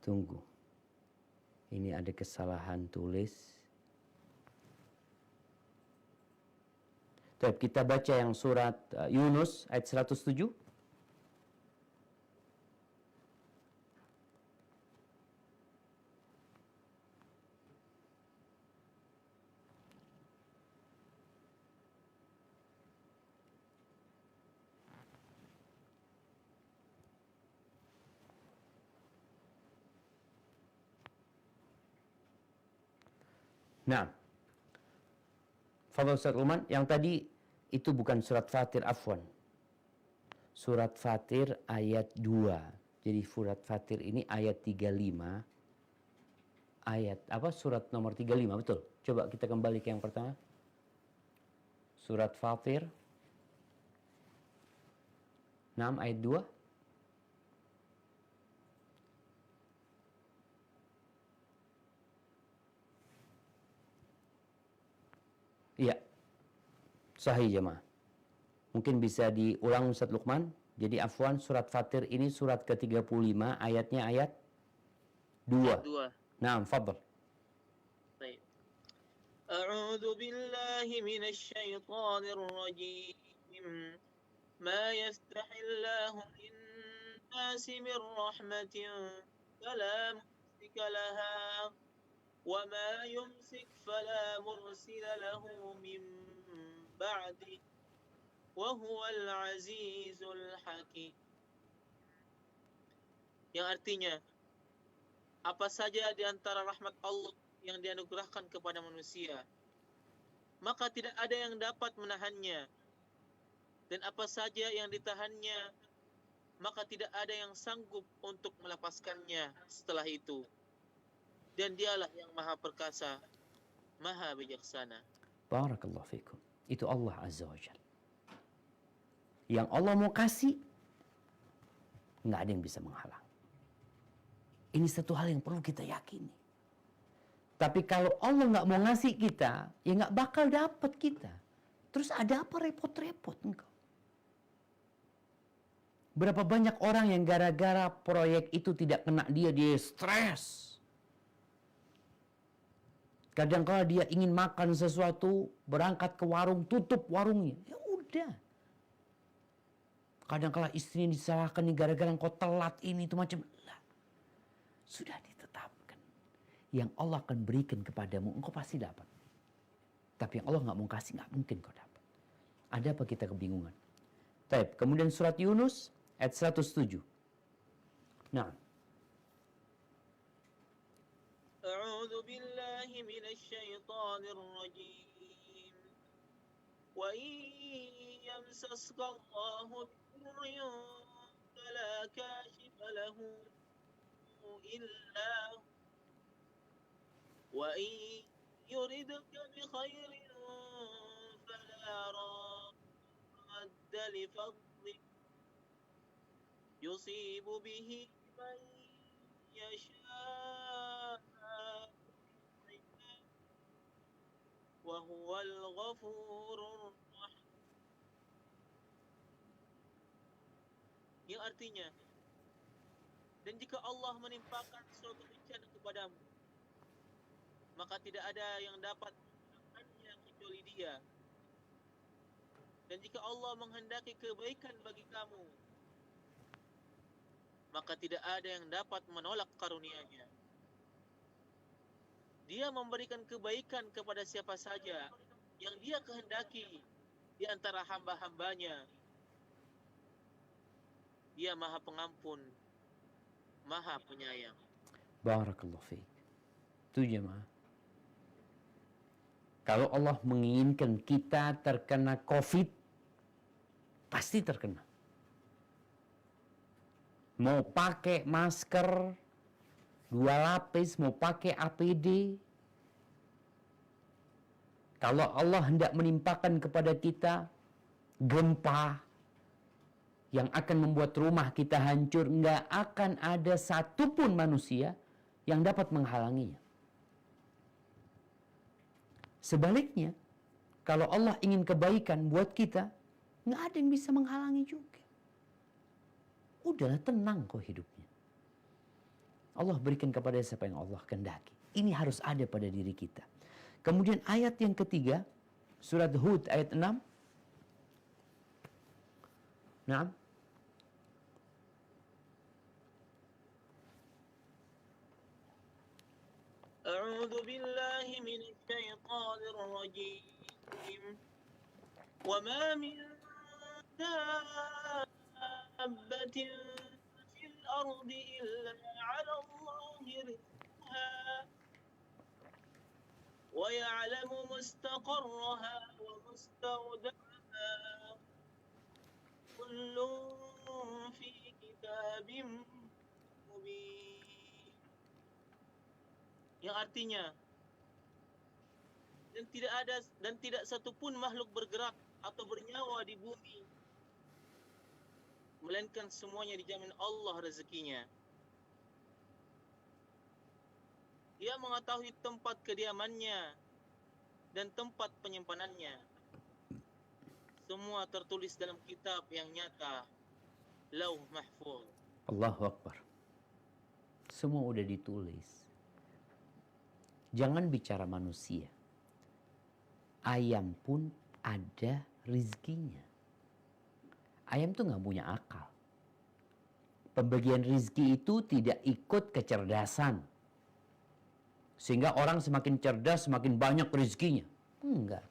Tunggu. Ini ada kesalahan tulis. Kita baca yang surat Yunus ayat 107. Nah, Fadhil Ustaz Luqman, yang tadi itu bukan surat Fatir, afwan. Surat Fatir ayat 2. Jadi surat Fatir ini ayat 35. Ayat apa? Surat nomor 35, betul. Coba kita kembali ke yang pertama. Surat Fatir 6 ayat 2. Iya. Sahih jemaah. Mungkin bisa diulang Ustaz Luqman. Jadi afwan, surat Fatir ini surat ke-35, ayatnya ayat 2. Naam, fadhal. Baik. A'udzu billahi minasyaitonir rajim. Ma yaftahillahu lin-nasi min rahmatin fala mumsika laha وَمَا يُمْسِكْ فَلَا مُرْسِلَ لَهُ مِنْ بَعْدِهِ وَهُوَ الْعَزِيزُ الْحَكِيمُ. Yang artinya, apa saja di antara rahmat Allah yang dianugerahkan kepada manusia, maka tidak ada yang dapat menahannya. Dan apa saja yang ditahannya, maka tidak ada yang sanggup untuk melepaskannya setelah itu. Dan dialah yang maha perkasa, maha bijaksana. Barakallahu fikum. Itu Allah Azza wa Jalla. Yang Allah mau kasih, nggak ada yang bisa menghalang. Ini satu hal yang perlu kita yakini. Tapi kalau Allah nggak mau ngasih kita, ya nggak bakal dapat kita. Terus ada apa repot-repot engkau? Berapa banyak orang yang gara-gara proyek itu tidak kena dia stres. Kadang-kala dia ingin makan sesuatu, berangkat ke warung, tutup warungnya. Ya udah. Kadang-kala istrinya disalahkan nih gara-gara engkau telat ini itu macam. Lah. Sudah ditetapkan. Yang Allah akan berikan kepadamu, engkau pasti dapat. Tapi yang Allah nggak mau kasih, nggak mungkin kau dapat. Ada apa kita kebingungan? Baik, kemudian surat Yunus ayat 107. Nah. أعوذ بالله من الشيطان الرجيم وإن يمسسك الله بضر فلا كاشف له إلا هو وإن يردك بخير فلا راد لفضله يصيب به من يشاء وهو الغفور الرحيم. Yang artinya, dan jika Allah menimpakan suatu bencana kepadamu, maka tidak ada yang dapat menghilangkannya kecuali Dia. Dan jika Allah menghendaki kebaikan bagi kamu, maka tidak ada yang dapat menolak karunia-Nya. Dia memberikan kebaikan kepada siapa saja yang Dia kehendaki di antara hamba-hambanya. Dia Maha Pengampun, Maha Penyayang. Barakallahu fiik. Itu jemaah. Kalau Allah menginginkan kita terkena COVID, pasti terkena. Mau pakai masker 2 lapis, mau pakai APD. Kalau Allah hendak menimpakan kepada kita gempa yang akan membuat rumah kita hancur, nggak akan ada satupun manusia yang dapat menghalanginya. Sebaliknya, kalau Allah ingin kebaikan buat kita, nggak ada yang bisa menghalangi juga. Udahlah, tenang kok hidupnya. Allah berikan kepada siapa yang Allah kehendaki. Ini harus ada pada diri kita. Kemudian ayat yang ketiga, surat Hud ayat 6. Nah. A'udzu billahi minasy syaithanir rajim. Wa ma min dabbatin fil ardi illa 'ala Allahi rizquha wa ya'lamu mustaqarraha wa mustawda'aha kullun fi kitabim mubin. Yang artinya, dan tidak satupun makhluk bergerak atau bernyawa di bumi, melainkan semuanya dijamin Allah rezekinya. Dia mengetahui tempat kediamannya dan tempat penyimpanannya. Semua tertulis dalam kitab yang nyata, Lauh Mahfuz. Allahu Akbar. Semua udah ditulis. Jangan bicara manusia. Ayam pun ada rizkinya. Ayam tuh nggak punya akal. Pembagian rizki itu tidak ikut kecerdasan. Sehingga orang semakin cerdas, semakin banyak rezekinya. Enggak.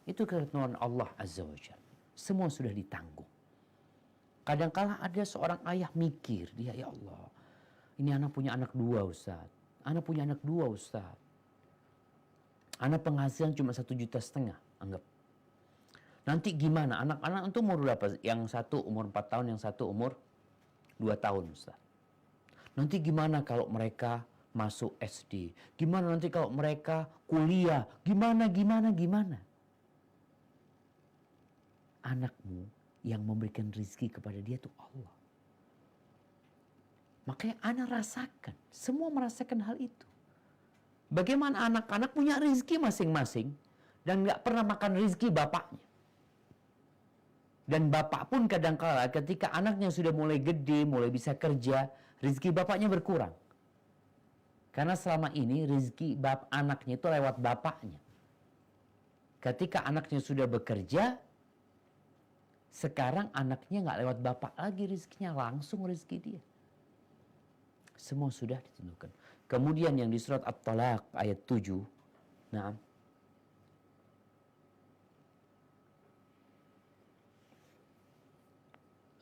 Itu ketentuan Allah Azza wa Jalla. Semua sudah ditanggung. Kadang-kala ada seorang ayah mikir, dia, ya Allah, ini anak punya anak 2 Ustaz. Anak punya anak 2 Ustaz. Anak penghasilan cuma 1,5 juta, anggap. Nanti gimana? Anak-anak itu umur berapa? Yang satu umur 4 tahun, yang satu umur 2 tahun Ustaz. Nanti gimana kalau mereka masuk SD? Gimana nanti kalau mereka kuliah? Gimana? Anakmu yang memberikan rezeki kepada dia itu Allah. Makanya anak rasakan, semua merasakan hal itu. Bagaimana anak-anak punya rezeki masing-masing dan nggak pernah makan rezeki bapaknya. Dan bapak pun kadang-kala ketika anaknya sudah mulai gede, mulai bisa kerja, rezeki bapaknya berkurang. Karena selama ini rezeki anaknya itu lewat bapaknya. Ketika anaknya sudah bekerja, sekarang anaknya nggak lewat bapak lagi rezekinya, langsung rezeki dia. Semua sudah ditentukan. Kemudian yang di surat At-Talaq ayat 7. Nah,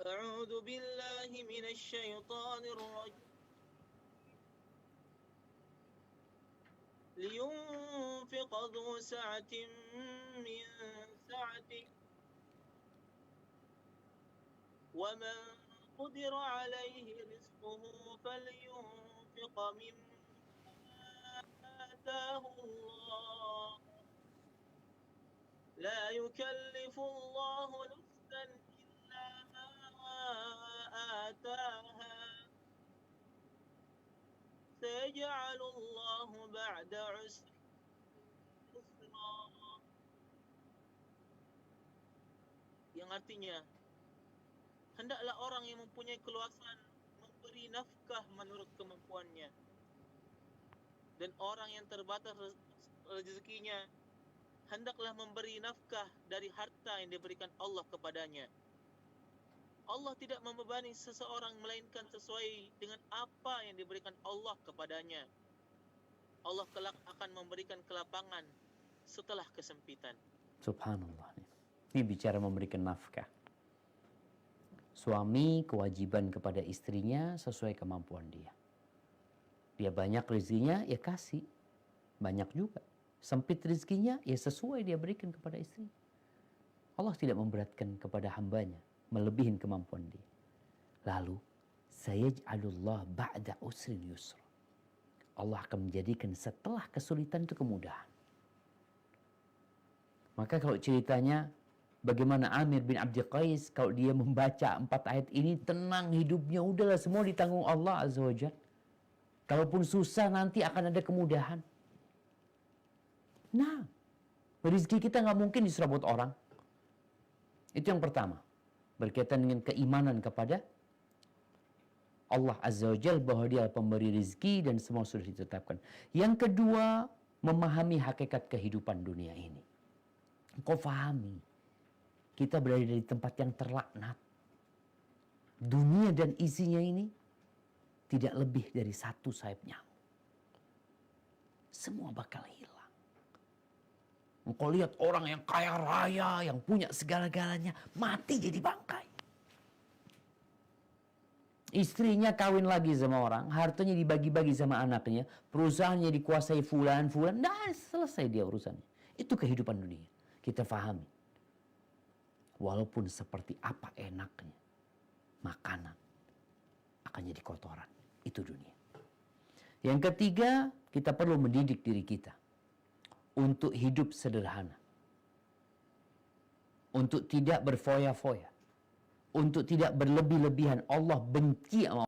A'udzu billahi minasy syaithanir rajim. لينفق ذو سعة من سعته ومن قدر عليه رزقه فلينفق مما آتاه الله لا يكلف الله نفسا إلا ما آتاها سيجعل الله بعد عسر يسرا. Yang artinya, hendaklah orang yang mempunyai keluasan memberi nafkah menurut kemampuannya. Dan orang yang terbatas rezekinya, hendaklah memberi nafkah dari harta yang diberikan Allah kepadanya. Allah tidak membebani seseorang melainkan sesuai dengan apa yang diberikan Allah kepadanya. Allah kelak akan memberikan kelapangan setelah kesempitan. subhanallah. Ini bicara memberikan nafkah. Suami kewajiban kepada istrinya sesuai kemampuan dia. Dia banyak rezekinya, ya kasih. Banyak juga. Sempit rezekinya, ya sesuai dia berikan kepada istri. Allah tidak memberatkan kepada hambanya, melebihin kemampuan dia. Lalu, sayaj'alullah ba'da usrin yusra. Allah akan menjadikan setelah kesulitan itu kemudahan. Maka kalau ceritanya, bagaimana Amir bin Abdi Qais, kalau dia membaca 4 ayat ini, tenang hidupnya, udahlah semua ditanggung Allah Azza wa Jalla. Kalaupun susah nanti akan ada kemudahan. Nah, rezeki kita nggak mungkin diserabut orang. Itu yang pertama. Berkaitan dengan keimanan kepada Allah Azza wa Jalla bahwa dia pemberi rezeki dan semua sudah ditetapkan. Yang kedua, memahami hakikat kehidupan dunia ini. Kau fahami, kita berada di tempat yang terlaknat. Dunia dan isinya ini tidak lebih dari 1 sayap nyamuk. Semua bakal hilang. Engkau lihat orang yang kaya raya, yang punya segala-galanya, mati jadi bangkai. Istrinya kawin lagi sama orang, hartanya dibagi-bagi sama anaknya, perusahaannya dikuasai fulan, nah selesai dia urusannya. Itu kehidupan dunia. Kita fahami. Walaupun seperti apa enaknya, makanan akan jadi kotoran. Itu dunia. Yang ketiga, kita perlu mendidik diri kita untuk hidup sederhana. Untuk tidak berfoya-foya. Untuk tidak berlebih-lebihan. Allah benci sama